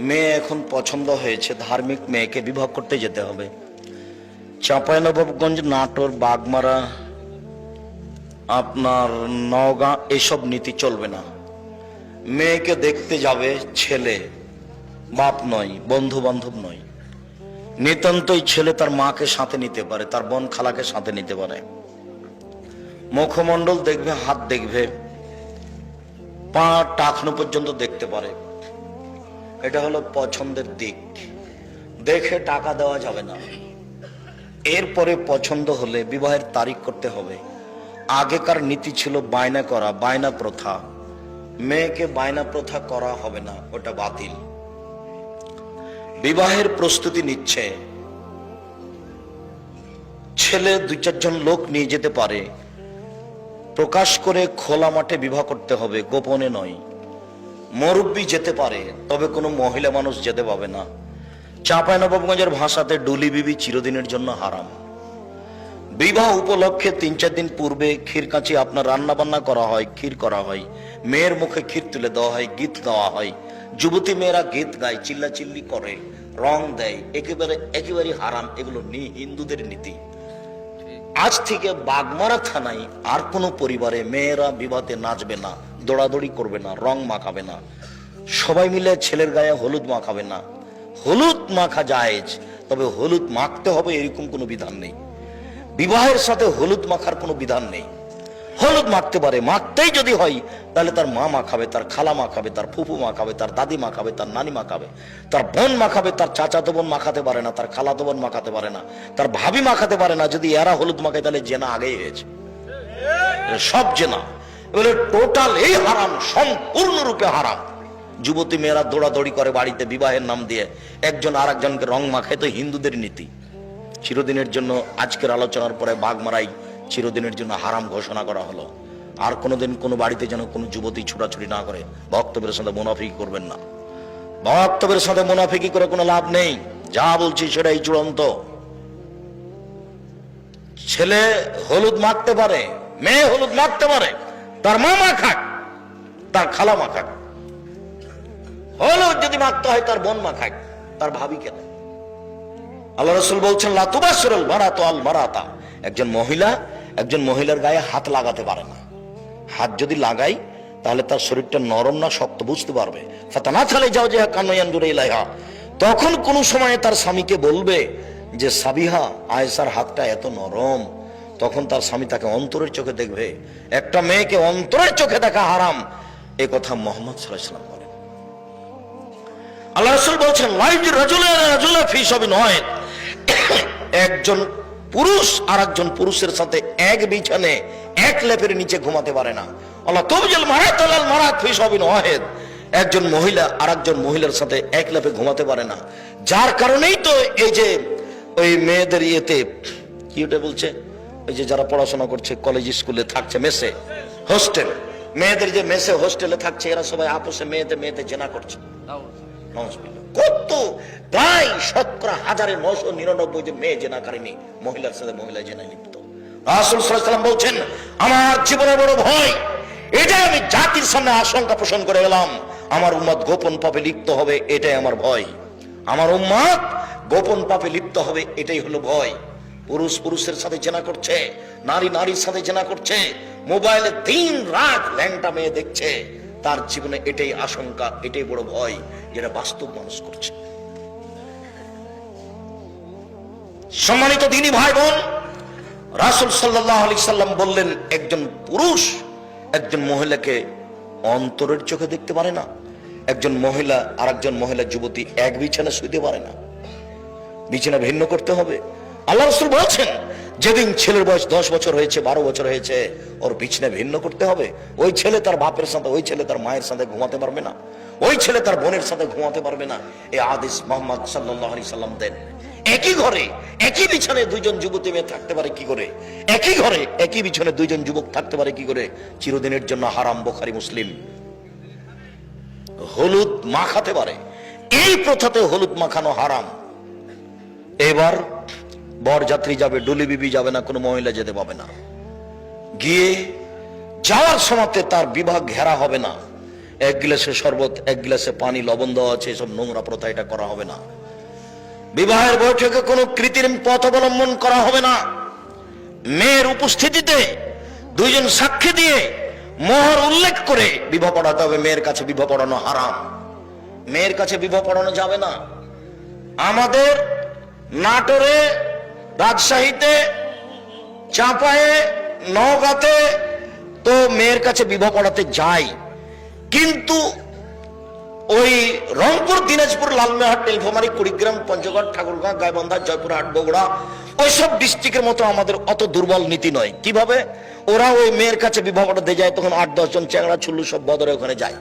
মেয়ে এখন পছন্দ হয়েছে, ধার্মিক মেয়েকে বিবাহ করতে যেতে হবে। চাঁপাইনবাবগঞ্জ, নাটোর, বাগমারা, আপনার নওগাঁ, এসব নীতি চলবে না। মেয়েকে দেখতে যাবে ছেলে, বাপ নয়, বন্ধু বান্ধব নয়। নিতান্তই ছেলে তার মাকে সাথে নিতে পারে, তার বোন খালাকে সাথে নিতে পারে। মুখমণ্ডল দেখবে, হাত দেখবে, পা টাকনো পর্যন্ত দেখতে পারে। এটা হলো পছন্দের দিক। দেখে টাকা দেওয়া যাবে না। এরপরে পছন্দ হলে বিবাহের তারিখ করতে হবে। আগেকার নীতি ছিল বায়না করা, বায়না প্রথা। মেয়েকে বায়না প্রথা করা হবে না, ওটা বাতিল। বিবাহের প্রস্তুতি নিচ্ছে ছেলে, 2-4 জন লোক নিয়ে যেতে পারে। প্রকাশ করে খোলা মাঠে বিবাহ করতে হবে, গোপনে নয়। মুরব্বি যেতে পারে, তবে কোনো মহিলা মানুষ যেতে পাবে না। চাঁপাইনবাবগঞ্জের ভাষাতে ডুলি বিবি চিরদিনের জন্য হারাম। বিবাহ উপলক্ষে 3-4 দিন পূর্বে ক্ষীরকাঁচি আপনার রান্না বান্না করা হয়, ক্ষীর করা হয়, মেয়ের মুখে ক্ষীর তুলে দেওয়া হয়, গীত গাওয়া হয়। যুবতী মেয়েরা গীত গায়, চিল্লাচিল্লি করে, রং দেয়, একেবারে হারাম। এগুলো হিন্দুদের নীতি। আজ থেকে বাগমারা থানায় আর কোনো পরিবারে মেয়েরা বিবাহে নাচবে না, দৌড়াদৌড়ি করবে না, রং মাখাবে না, সবাই মিলে ছেলের গায়ে হলুদ মাখাবে না। হলুদ মাখা জায়েজ, তবে হলুদ মাখতে হবে এরকম কোনো বিধান নেই। বিবাহের সাথে হলুদ মাখার কোনো বিধান নেই। হলুদ মাখতে পারে, মাখতেই যদি হয় তাহলে তার মা মাখাবে, তার খালা মাখাবে, তার ফুফু মাখাবে, তার দাদি মাখাবে, তার নানি মাখাবে, তার বোন মাখাবে। তার চাচাতো বোন মাখাতে পারে না, তার খালাতো বোন মাখাতে পারে না, তার ভাবি মাখাতে পারে না। যদি এরা হলুদ মাখায় তাহলে জেনা আগেই হয়েছে, সব জেনা। এবারে টোটাল এই হারাম, সম্পূর্ণরূপে হারাম। যুবতী মেয়েরা দৌড়াদৌড়ি করে বাড়িতে বিবাহের নাম দিয়ে, একজন আর একজনকে রং মাখায়, তো হিন্দুদের নীতি। চিরদিনের জন্য আজকের আলোচনার পরে বাগমারাই চিরদিনের জন্য হারাম ঘোষণা করা হলো। আর কোনোদিন কোনো বাড়িতে যেন কোনো যুবতী ছুটাছুটি না করে। বক্তব্যের সাথে মুনাফিকি করবেন না। বক্তব্যের সাথে মুনাফিকি করে কোনো লাভ নেই। যা বলছি সেটাই চূড়ান্ত। ছেলে হলুদ মাখতে পারে, মেয়ে হলুদ মাখতে পারে, তার মা মাখাক, তার খালা মাখাক। হলুদ যদি মাখতে হয় তার বোন মাখাক, তার ভাবি কেন? আল্লাহ রাসূল বলছেন, লা তুবাশশিরুল মারাতু আল মারাতা। একজন মহিলার গায়ে হাত লাগাতে পারে না। হাত যদি লাগাই তাহলে তার শরীরটা নরম না শক্ত বুঝতে পারবে। ফাতানাথালে যাও যে কান্না ইয়ানজুরু ইলাইহা। তখন কোন সময় তার স্বামীকে বলবে যে সাবিহা, আয়েশার হাতটা এত নরম। তখন তার স্বামী তাকে অন্তরের চোখে দেখবে। একটা মেয়েকে অন্তরের চোখে দেখা হারাম, এই কথা মুহাম্মদ সাল্লাল্লাহু আলাইহি ওয়াসাল্লাম বলেন। আল্লাহ রাসূল বলছেন, লাইজু রাজুলা ফি শাবিন ওয়াহিদ। একজন পুরুষ আর একজন পুরুষের সাথে এক বিছানে এক লেপের নিচে ঘুমাতে পারে না। আল্লাহ তুবজিল মারাতাল মারাত ফি শাবিন ওয়াহিদ। একজন মহিলা আর একজন মহিলার সাথে এক লেপে ঘুমাতে পারে না। যার কারণেই তো এই যে ওই মেয়েদের ইয়েতে কি ওটা বলছে, ওই যে যারা পড়াশোনা করছে কলেজ স্কুলে থাকছে, মেসে হোস্টেল, মেয়েদের যে মেসে হোস্টেলে থাকছে, এরা সবাই আপোষে মেয়েতে জেনা করছে। কত প্রায় 17,999 যে মেয়ে জেনাকারিনী, মহিলার সাথে মহিলা জেনায় লিপ্ত। রাসূল সাল্লাল্লাহু আলাইহি ওয়াসাল্লাম বলছেন, আমার জীবনে বড় ভয়, এটাই আমি জাতির সামনে আশঙ্কা পোষণ করে গেলাম। আমার উম্মত গোপন পাপে লিপ্ত হবে, এটাই আমার ভয়। আমার উম্মত গোপন পাপে লিপ্ত হবে, এটাই হলো ভয়। পুরুষ পুরুষের সাথে জেনা করছে, নারী নারীর সাথে জেনা করছে, মোবাইলে দিন রাত ল্যাংটা মেয়ে দেখছে। তার জীবনে এটাই আশঙ্কা, এটাই বড় ভয়, যেটা বাস্তব মানুষ করছে। সম্মানিত দ্বীনী ভাই বোন, রাসূল সাল্লাল্লাহু আলাইহি সাল্লাম বললেন, একজন পুরুষ একজন মহিলাকে অন্তরের চোখে দেখতে পারে না। একজন মহিলা আর একজন মহিলা যুবতী এক বিছানা শুতে পারে না, বিছানা ভিন্ন করতে হবে। আল্লাহ রাসূল বলছেন, যেদিন ছেলের বয়স 10 বছর হয়েছে, 12 বছর হয়েছে, ওর বিছানা ভিন্ন করতে হবে। ওই ছেলে তার বাপের সাথে, ওই ছেলে তার মায়ের সাথে ঘুমাতে পারবে না, ওই ছেলে তার বোনের সাথে ঘুমাতে পারবে না। এই আদেশ মুহাম্মদ সাল্লাল্লাহু আলাইহি সাল্লাম দেন। একই ঘরে একই বিছানায় দুইজন যুবতী মেয়ে থাকতে পারে কি করে? একই ঘরে একই বিছানায় দুইজন যুবক থাকতে পারে কি করে? চিরদিনের জন্য হারাম। বুখারী মুসলিম। হলুদ মাখাতে পারে, এই প্রথাতে হলুদ মাখানো হারাম। এবার বরযাত্রী যাবে, ডুলি বিবি যাবে না, কোনো মহিলা যেতে পাবে না। গিয়ে যাওয়ার সময়তে তার বিবাহ ঘেরা হবে না, এক গিলাসে শরবত, এক গিলাসে পানি, লবণ দেওয়া আছে, এসব নোংরা প্রথা, এটা করা হবে না। বিবাহের বৈঠকে কোনো কৃত্রিম পথ অবলম্বন করা হবে না। মেয়ের উপস্থিতিতে দুইজন সাক্ষী দিয়ে মোহর উল্লেখ করে বিবাহ পড়াতে হবে। মেয়ের কাছে বিবাহ পড়ানো হারাম, মেয়ের কাছে বিবাহ পড়ানো যাবে না। আমাদের নাটোরে, রাজশাহীতে, চাঁপায়ে, নওগাঁতে তো মেয়ের কাছে বিবাহ পড়াতে যায়, কিন্তু ওই রংপুর, দিনাজপুর, লালমনিরহাট, নীলফামারী, কুড়িগ্রাম, পঞ্চগড়, ঠাকুরগাঁও, গাইবান্ধা, জয়পুরহাট, বগুড়া, ওইসব ডিস্ট্রিক্টের মতো আমাদের অত দুর্বল নীতি নয়। কিভাবে ওরা ওই মেয়ের কাছে বিবাহ পড়াতে যায়, তখন 8-10 জন চ্যাংড়া ছুল্লু সব বদরে ওখানে যায়,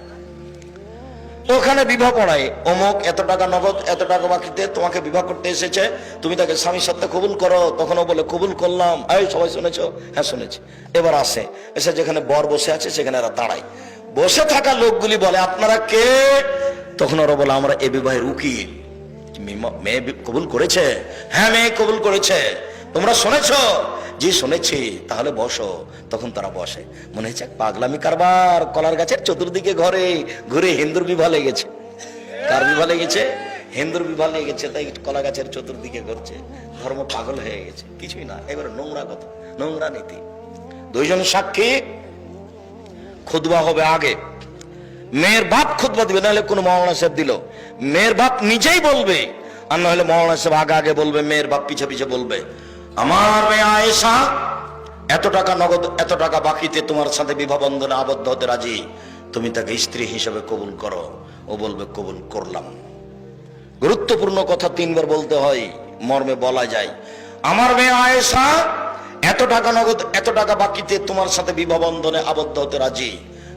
ওখানে বিবাহ পড়ায়। অমুক এত টাকা নগদ, এত টাকা বাকিতে তোমাকে বিবাহ করতে এসেছে, তুমি তাকে স্বামীর সাথে কবুল করো। তখন ও বলে কবুল করলাম। এই সবাই শুনেছ? হ্যাঁ শুনেছি। এবার আসে, এসে যেখানে বর বসে আছে সেখানে এরা দাঁড়ায়। বসে থাকা লোকগুলি বলে আপনারা কে? তখন ওরা বলে আমরা এ বিবাহের উকিল। মেয়ে কবুল করেছে? হ্যাঁ মেয়ে কবুল করেছে। তোমরা শুনেছ? জি শুনেছি। তাহলে বসো। তখন তারা বসে। মনে হচ্ছে পাগলামি কারবার, কলার গাছের চতুর্দিকে ঘরে ঘুরে হিন্দুর বিবাহ লেগেছে। কার বিবাহ লেগেছে? হিন্দুর বিবাহ লেগেছে, তাই কলা গাছের চতুর্দিকে ঘুরছে। ধর্ম পাগল হয়ে গেছে। কিছুই না, এবার নোংরা কথা, নোংরা নীতি। দুইজন সাক্ষী, খুতবা হবে আগে। মেয়ের বাপ খুতবা দিবে, নাহলে কোন মাওলানা সাহেব দিল। মেয়ের বাপ নিজেই বলবে, আর না হলে মাওলানা সাহেব আগে আগে বলবে, মেয়ের বাপ পিছে পিছে বলবে আমার মেয়ে আয়েশা এত টাকা নগদ, এত টাকা বাকিতে তোমার সাথে বিবাহ বন্ধনে আবদ্ধ হতে রাজি, তুমি তাকে স্ত্রী হিসেবে কবুল করো। ও বলবে কবুল করলাম। গুরুত্বপূর্ণ কথা 3 বার বলতে হয়, মর্মে বলা যায় আমার মেয়ে আয়েশা এত টাকা নগদ, এত টাকা বাকিতে তোমার সাথে বিবাহ বন্ধনে আবদ্ধ হতে রাজি,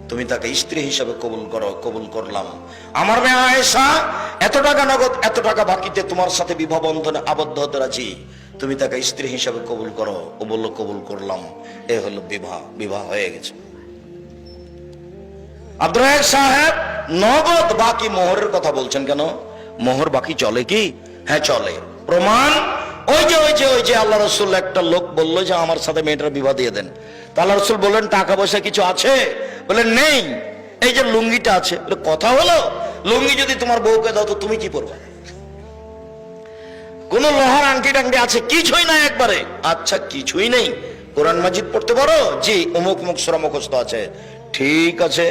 তুমি তাকে স্ত্রী হিসেবে কবুল করো। কবুল করলাম। আমার মেয়ে আয়েশা এত টাকা নগদ, এত টাকা বাকিতে তোমার সাথে বিবাহ বন্ধনে আবদ্ধ হতে রাজি, তুমি তাকে স্ত্রী হিসেবে কবুল করো। ও বলল কবুল করলাম। এ হলো বিবাহ। বিবাহ হয়ে গেছে। আব্দুর রাজ্জাক সাহেব নগদ বাকি মোহরের কথা বলছেন কেন? মোহর বাকি চলে কি? হ্যাঁ চলে। প্রমাণ ওই যে আল্লাহ রসুল, একটা লোক বললো যে আমার সাথে মেয়েটার বিবাহ দিয়ে দেন। তা আল্লাহ রসুল বললেন টাকা পয়সা কিছু আছে? বললেন নেই। এই যে লুঙ্গিটা আছে। কথা হলো, লুঙ্গি যদি তোমার বউকে দাও তো তুমি কি পরবে? কোন লোহার আংটি টাংটি আছে? কিছুই নাই একবারে। আচ্ছা কিছুই নেই, কোরআন মাজিদ পড়তে পারো? জি। অমুক মুখ সূরা মুখস্থ আছে। ঠিক আছে,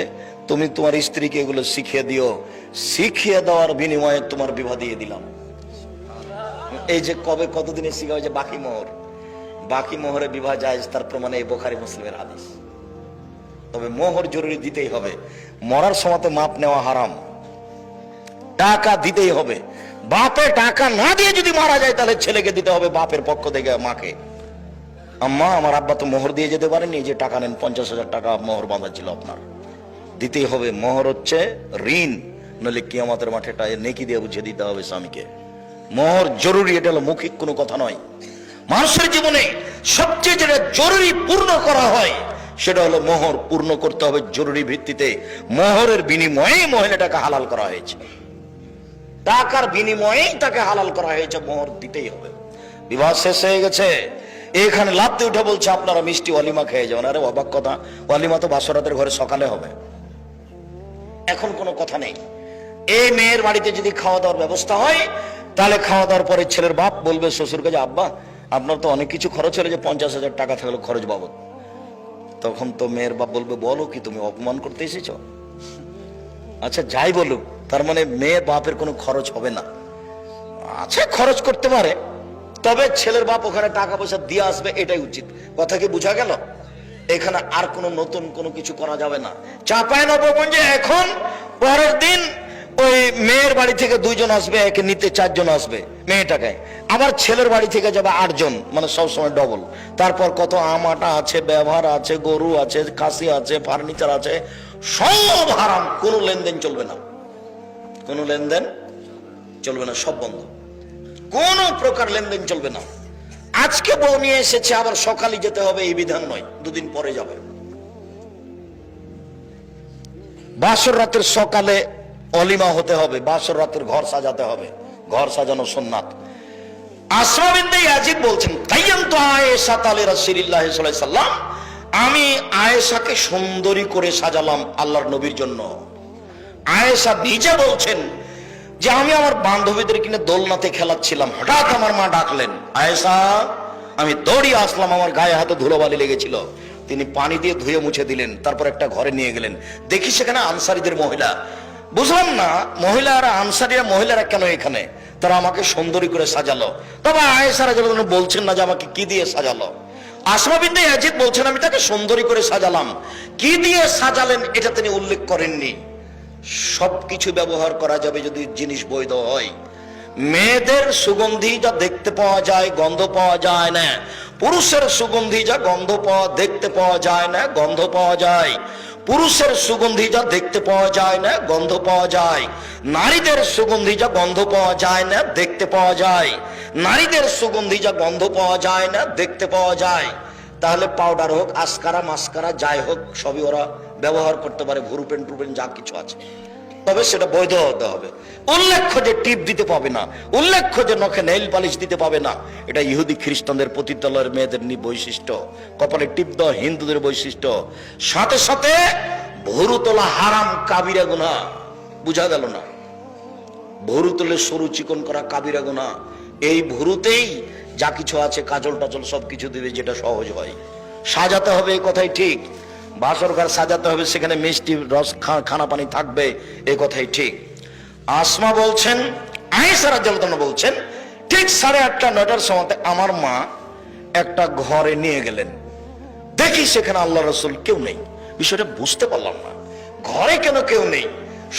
তুমি তোমার স্ত্রীকে এগুলো শিখিয়ে দিও। শিখিয়ে দেওয়ার বিনিময়ে তোমার বিবাহ দিয়ে দিলাম। এই যে কবে কতদিনে শিখা হয়েছে বাকি মোহর। বাকি মোহরে বিবাহ জায়েজ, তার প্রমাণে এই বুখারী মুসলিমের হাদিস। তবে মোহর জরুরি দিতেই হবে। মরার সময় মাপ নেওয়া হারাম, টাকা দিতেই হবে। বাপে টাকা না দিয়ে যদি মারা যায় তাহলে ছেলেকে দিতে হবে বাপের পক্ষ থেকে মাকে। আম্মা আমার আব্বা তো মোহর দিয়ে যেতে পারেনি, যে টাকা নেন 50,000 টাকা মোহর বাঁধা ছিল আপনার, দিতেই হবে। মোহর হচ্ছে ঋণ, নইলে কিয়ামতের মাঠে নেকি দিয়ে বুঝিয়ে দিতে হবে স্বামীকে। মোহর জরুরি, এটা হলো মৌখিক কোনো কথা নয়। মানুষের জীবনে সবচেয়ে যেটা জরুরি পূর্ণ করা হয় সেটা হলো মোহর। পূর্ণ করতে হবে জরুরি ভিত্তিতে। মোহরের বিনিময়ে মহিলাটাকে হালাল করা হয়েছে, টাকার বিনিময়েই তাকে হালাল করা হয়েছে। মোহর দিতেই হবে। বিবাহ শেষ হয়ে গেছে, এখানে লাফতে উঠে বলছে আপনারা মিষ্টি ওয়ালিমা খেয়ে যাবেন। আরে অবাক কথা, ওয়ালিমা তো বাসরাতের ঘরে সকালে হবে, এখন কোনো কথা নেই। এই মেয়ের বাড়িতে যদি খাওয়া দাওয়ার ব্যবস্থা হয়, তাহলে খাওয়া দাওয়ার পরে ছেলের বাপ বলবে শ্বশুর কাছে আব্বা আপনার তো অনেক কিছু খরচ হলে, যে 50,000 টাকা থাকলো খরচ বাবদ। তখন তো মেয়ের বাপ বলবে বলো কি তুমি অপমান করতে এসেছ? আচ্ছা যাই বলুক, তার মানে মেয়ের বাপের কোনো খরচ হবে না। আচ্ছা খরচ করতে পারে, তবে ছেলের বাপ ওখানে টাকা পয়সা দিয়ে আসবে, এটাই উচিত। কথা কি বোঝা গেল? এখানে আর কোনো নতুন কোনো কিছু করা যাবে না। চাঁপাইনবাবগঞ্জে এখন পরের দিন ওই মেয়ের বাড়ি থেকে 2 জন আসবে, একে নিতে 4 জন আসবে মেয়েটাকে। আবার ছেলের বাড়ি থেকে যাবে 8 জন, মানে সবসময় ডবল। তারপর কত আমাটা আছে, ব্যবহার আছে, গরু আছে, খাসি আছে, ফার্নিচার আছে, সব হারাম। কোনো লেনদেন চলবে না, কোনো লেনদেন চলবে না, সব বন্ধ। কোন প্রকার লেনদেন চলবে না। আজকে বউ নিয়ে এসেছে, আবার সকালে যেতে হবে এই বিধান নয়, 2 দিন পরে যাবে। বাসর রাতের সকালে অলিমা হতে হবে, বাসর রাতের ঘর সাজাতে হবে, ঘর সাজানো সুন্নাত। আসমা বিনতে ইয়াজিদ বলছেন কাইয়ামতু আয়েশা তালি রাসূলুল্লাহ সাল্লাল্লাহু আলাইহি সাল্লাম, আমি আয়েশাকে সুন্দরী করে সাজালাম আল্লাহর নবীর জন্য। আয়েশা নিজে বলছেন যে আমি আমার বান্ধবীদের কিনে দোলনাতে খেলাচ্ছিলাম, হঠাৎ আমার মা ডাকলেন, আয়েশা। আমি দৌড়িয়ে আসলাম, আমার গায়ে হাতে ধুলোবালি লেগেছিল। তিনি পানি দিয়ে ধুয়ে মুছে দিলেন, তারপর একটা ঘরে নিয়ে গেলেন। দেখি সেখানে আনসারীদের মহিলা। বুঝলাম না মহিলারা, আনসারীরা মহিলারা কেন এখানে? তারা আমাকে সুন্দরী করে সাজালো। তবে আয়েশা রাদিয়াল্লাহু আনহা বলছেন না যে আমাকে কি দিয়ে সাজালো। আসমা বিনতে ইয়াজিদ বলছেন আমি তাকে সুন্দরী করে সাজালাম। কি দিয়ে সাজালেন এটা তিনি উল্লেখ করেননি। সবকিছু ব্যবহার করা যাবে যদি জিনিস বৈধ হয়। মেয়েদের সুগন্ধি যা দেখতে পাওয়া যায়, গন্ধ পাওয়া যায় না। পুরুষের সুগন্ধি যা গন্ধ পাওয়া দেখতে পাওয়া যায় না, গন্ধ পাওয়া যায়। পুরুষের সুগন্ধি যা দেখতে পাওয়া যায় না, গন্ধ পাওয়া যায়। নারীদের সুগন্ধি যা গন্ধ পাওয়া যায় না, দেখতে পাওয়া যায়। নারীদের সুগন্ধি যা গন্ধ পাওয়া যায় না, দেখতে পাওয়া যায়। তাহলে পাউডার হোক, আসকারা মাস্কারা যাই হোক, সবই ওরা ব্যবহার করতে পারে, ভুরুপেন টুরুপেন যা কিছু আছে। তবে সেটা বৈধ হতে হবে। উল্লেখ্য যে টিপ দিতে পাবে না, উল্লেখ্য যে নখে নেইল পালিশ দিতে পাবে না। এটা ইহুদি খ্রিস্টানদের পতিতালয়ের মেয়েদের বৈশিষ্ট্য। কপালে টিপ দেওয়া হিন্দুদের বৈশিষ্ট্য। সাথে সাথে ভুরু তোলা হারাম, কাবিরা গুনাহ। বুঝা গেল না? ভুরু তোলে সরু চিকন করা কাবিরা গুনাহ। এই ভুরুতেই যা কিছু আছে, কাজল টাজল সবকিছু দিবে, যেটা সহজ হয়। সাজাতে হবে, এই কথাই ঠিক। বাসর ঘর সাজাতে হবে, সেখানে মিষ্টি রস খানা পানি থাকবে, এই কথাই ঠিক। আসমা বলছেন, আয়েশা রাদিয়াল্লাহু আনহা বলছেন, ঠিক 8:30 9টার সময় আমার মা একটা ঘরে নিয়ে গেলেন। দেখি সেখানে আল্লাহ রাসূল কেউ নেই। বিষয়টা বুঝতে পারলাম না, ঘরে কেন কেউ নেই,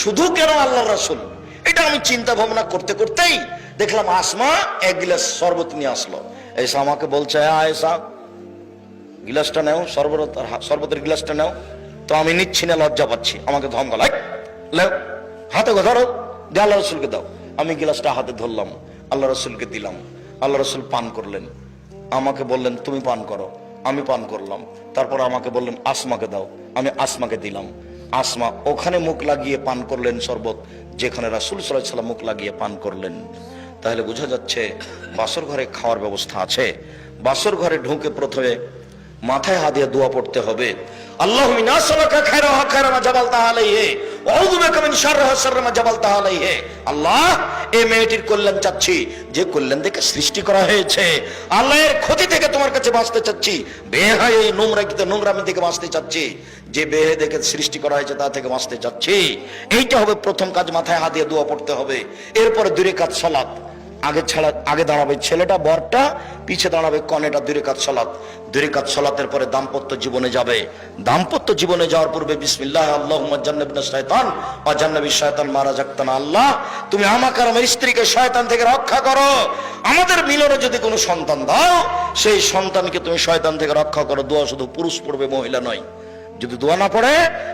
শুধু কেন আল্লাহ রাসূল। এটা আমি চিন্তা ভাবনা করতে করতেই দেখলাম আসমা এক গ্লাস শরবত নিয়ে আসলো। এসে আমাকে বলছে, আয়েশা গিলাসটা নাও, শরবতের গিলাসটা নাও। তো আমি নিচ্ছি না, লজ্জা পাচ্ছি। আমাকে ধমকাল, হাতে ধরো, দিয়ে আল্লাহ রসুলকে দাও। আমি গিলাসটা হাতে ধরলাম, আল্লাহ রসুলকে দিলাম। আল্লাহ রসুল পান করলেন। আমাকে বললেন তুমি পান করো। আমি পান করলাম। তারপর আমাকে বললেন আসমাকে দাও। আমি আসমাকে দিলাম। আসমা ওখানে মুখ লাগিয়ে পান করলেন শরবত, যেখানে রাসূল সাল্লাল্লাহু আলাইহি ওয়াসাল্লাম মুখ লাগিয়ে পান করলেন। তাহলে বোঝা যাচ্ছে বাসর ঘরে খাওয়ার ব্যবস্থা আছে। বাসর ঘরে ঢুকে প্রথমে মাথায় হাত দিয়ে দোয়া পড়তে হবে, আল্লাহুম্মা ইন্নী আসআলুকা খায়রাহা খায়রা মা জাবালতা আলাইহি ওয়া আউযু বিকা মিন শাররিহা শাররা মা জাবালতা আলাইহি। আল্লাহ, এই মেয়েটির কল্যাণ চাচ্ছি, যে কল্যাণ থেকে সৃষ্টি করা হয়েছে। আল্লাহ, এর ক্ষতি থেকে তোমার কাছে বাঁচতে চাচ্ছি। বেহাই এই নোংরামি থেকে বাঁচতে চাচ্ছি। যে বেহে দেখে সৃষ্টি করা হয়েছে তা থেকে বাঁচতে চাচ্ছি। এইটা হবে প্রথম কাজ, মাথায় হাত দিয়ে দোয়া পড়তে হবে। এরপরে 2 রাকাত সালাত। আগে দাঁড়াবে ছেলেটা, বরটা, পিছে দাঁড়াবে কনেটা। 2 রাকাত সালাত। 2 রাকাত সালাতের পরে দাম্পত্য জীবনে যাবে। দাম্পত্য জীবনে যাওয়ার পূর্বে বিসমিল্লাহ আল্লাহুম্মা জান্নিবনা শায়তান ওয়া জান্নিবিশ শায়তান মা রাযাকতানা। আল্লাহ, তুমি আমাকে আর আমার স্ত্রীকে শয়তান থেকে রক্ষা করো। আমাদের মিলনে যদি কোনো সন্তান দাও, সেই সন্তানকে তুমি শয়তান থেকে রক্ষা করো। দোয়া শুধু পুরুষ পড়বে, মহিলা নয়। যদি দোয়া না পড়ে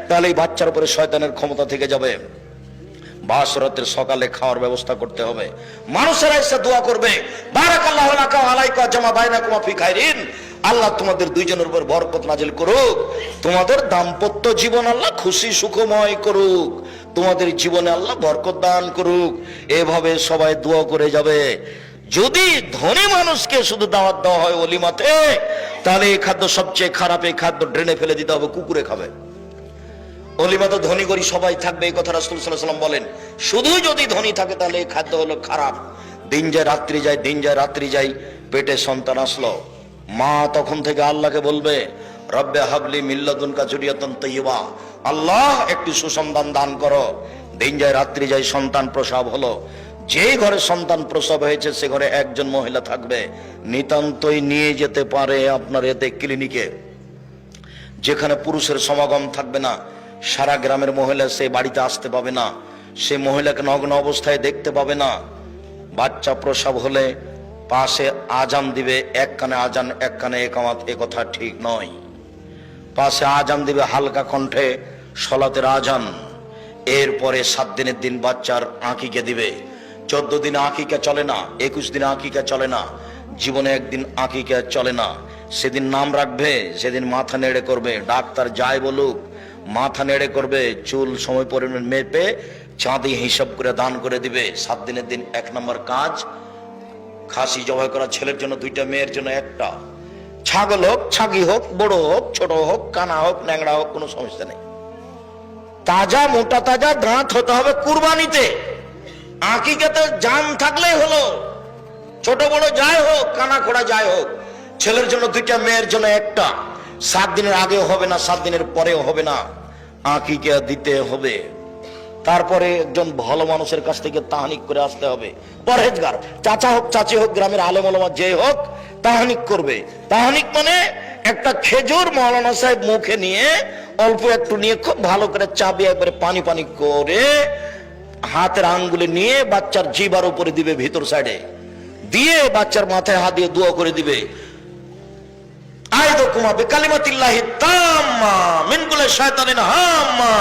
তাহলে এই বাচ্চার উপরে শয়তানের ক্ষমতা থেকে যাবে। বাসরাতের সকালে খাওয়ার ব্যবস্থা করতে হবে। মানুষেরা এসে দোয়া করবে, বারাকাল্লাহু লাকা ওয়া আলাইকা জামা বাইনাকুমা ফি খাইরিন। আল্লাহ তোমাদের দুইজনের উপর বরকত নাজিল করুক। তোমাদের দাম্পত্য জীবন আল্লাহ খুশি সুখময় করুক। তোমাদের জীবনে আল্লাহ বরকত দান করুক। এভাবে সবাই দোয়া করে যাবে। যদি ধনী মানুষকে শুধু দাওয়াত দেওয়া হয় ওলিমাতে, তাহলে এই খাদ্য সবচেয়ে খারাপ। এই খাদ্য ড্রেনে ফেলে দিতে হবে, কুকুরে খাবে। অলিমাতে ধনী গরিব সবাই থাকবে, এই কথা রাসূল সাল্লাল্লাহু আলাইহি ওয়াসাল্লাম বলেন। শুধু যদি ধনী থাকে তাহলে এই খাদ্য হলো খারাপ। দিন যায় রাত্রি যায়, দিন যায় রাত্রি যায়, পেটে সন্তান আসলো, মা তখন থেকে আল্লাহকে বলবে, রব্বে হাবলি মিন লাদুনকা যুরিয়াতান তাইয়্যিবা। আল্লাহ, একটি সুসন্তান দান করো। দিন যায় রাত্রি যায়, সন্তান প্রসব হলো। যে ঘরে সন্তান প্রসব হয়েছে সে ঘরে একজন মহিলা থাকবে। নিতান্তই নিয়ে যেতে পারে আপনার এতে ক্লিনিকে, যেখানে পুরুষের সমাগম থাকবে না। সারা গ্রামের মহিলা সে বাড়িতে আসতে পাবে না, সে মহিলাকে নগ্ন অবস্থায় দেখতে পাবে না। বাচ্চা প্রসব হলে পাশে আজান দিবে, এক কানে আজান এক কানে একামত, এ কথা ঠিক নয়। পাশে আজান দিবে হালকা কণ্ঠে, সলাতের আজান। এরপরে 7 দিনের দিন বাচ্চার আকিকা দিবে। 14 দিনে আকিকা চলে না, 21 দিনে আকিকা চলে না, জীবনে একদিন আকিকা চলে না। সেদিন নাম রাখবে, সেদিন মাথা নেড়ে করবে। ডাক্তার যাই বলুক, মাথা নেড়ে করবে। চুল সময় পরিমাণ মেপে চাঁদি হিসাব করে দান করে দিবে। 7 দিনের দিন 1 নম্বর কাজ, খাসি জবাই করা, ছেলের জন্য 2টা, মেয়ের জন্য 1টা। ছাগল হোক, ছাগি হোক, বড় হোক, ছোট হোক, কানা হোক, ন্যাংড়া হোক, কোনো সমস্যা নেই। তাজা মোটা তাজা দাঁত হতে হবে কুরবানিতে। আকিকাতে জান থাকলেই হলো, ছোট বড় যাই হোক, কানা খোড়া যাই হোক। ছেলের জন্য দুইটা, মেয়ের জন্য একটা। 7 দিনের আগেও হবে না, 7 দিনের পরেও হবে না, আকিকা দিতে হবে। তারপরে একজন ভালো মানুষের কাছ থেকে তাহানিক করে আসতে হবে, পরহেজগার, চাচা হোক চাচি হোক, গ্রামের আলেম ওলামা যে হোক, তাহানিক করবে। তাহানিক মানে একটা খেজুর মৌলানা সাহেব মুখে নিয়ে অল্প একটু নিয়ে খুব ভালো করে চাবিয়ে একবারে পানি পানি করে হাতের আঙ্গুলে নিয়ে বাচ্চার জিবার উপরে দিবে, ভিতর সাইডে দিয়ে বাচ্চার মাথায় হাত দিয়ে দোয়া করে দিবে, আইদুকুমা বিকালিমাতিল্লাহি তাম্মা মিন কুল্লি শাইতানিন হাম্মা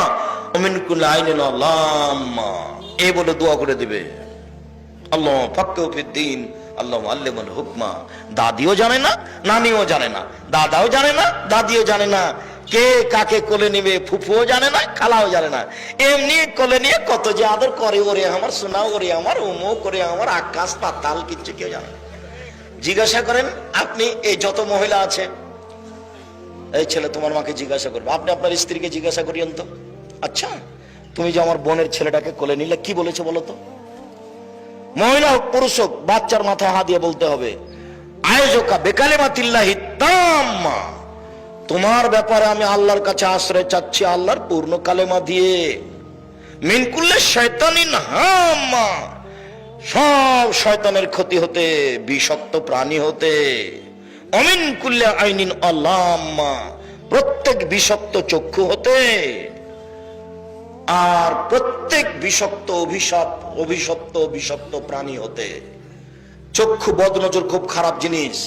ওয়া মিন কুল্লি আইনিন লাম্মা, এই বলে দোয়া করে দিবে। আল্লাহ ফাক্কিহু ফিদ্দীন, আল্লাহ আল্লিমুল হুকমা। দাদিও জানে না, নানিও জানে না, দাদাও জানে না, দাদিও জানে না, কে কাকে কোলে নিবে ফুফুও জানে না, খালাও জানে না। এমনি কোলে নিয়ে কত যে আদর করে, ওরে আমার সোনা, ওরে আমার উমো, করে আমার আকাশ পাতাল, কিচ্ছু কেউ জানে না। জিজ্ঞাসা করেন আপনি, এই যত মহিলা আছে, এই ছেলে তোমার মাকে জিজ্ঞাসা করবে, আপনি আপনার স্ত্রীকে জিজ্ঞাসা করিয়েন তো, আচ্ছা তুমি যে আমার বোনের ছেলেটাকে কোলে নিলে কি বলেছো বলো তো? মহিলা হোক পুরুষ হোক, বাচ্চার মাথায় হাত দিয়ে বলতে হবে, আইজুকা বিকালিমাতিল্লাহি তাম্মা, তোমার ব্যাপারে আমি আল্লাহর কাছে আশ্রয় চাচ্ছি আল্লাহর পূর্ণ কালেমা দিয়ে, মিন কুল্লি শাইতানিন হাম্মা, সব শয়তানের ক্ষতি হতে, বিষাক্ত প্রাণী হতে, অমিন কুল্লি আইনিন লাম্মা, প্রত্যেক বিষাক্ত চক্ষু হতে, আর প্রত্যেক বিষাক্ত অভিশপ্ত বিষাক্ত প্রাণী হতে। চক্ষু বদনজর খুব খারাপ জিনিস।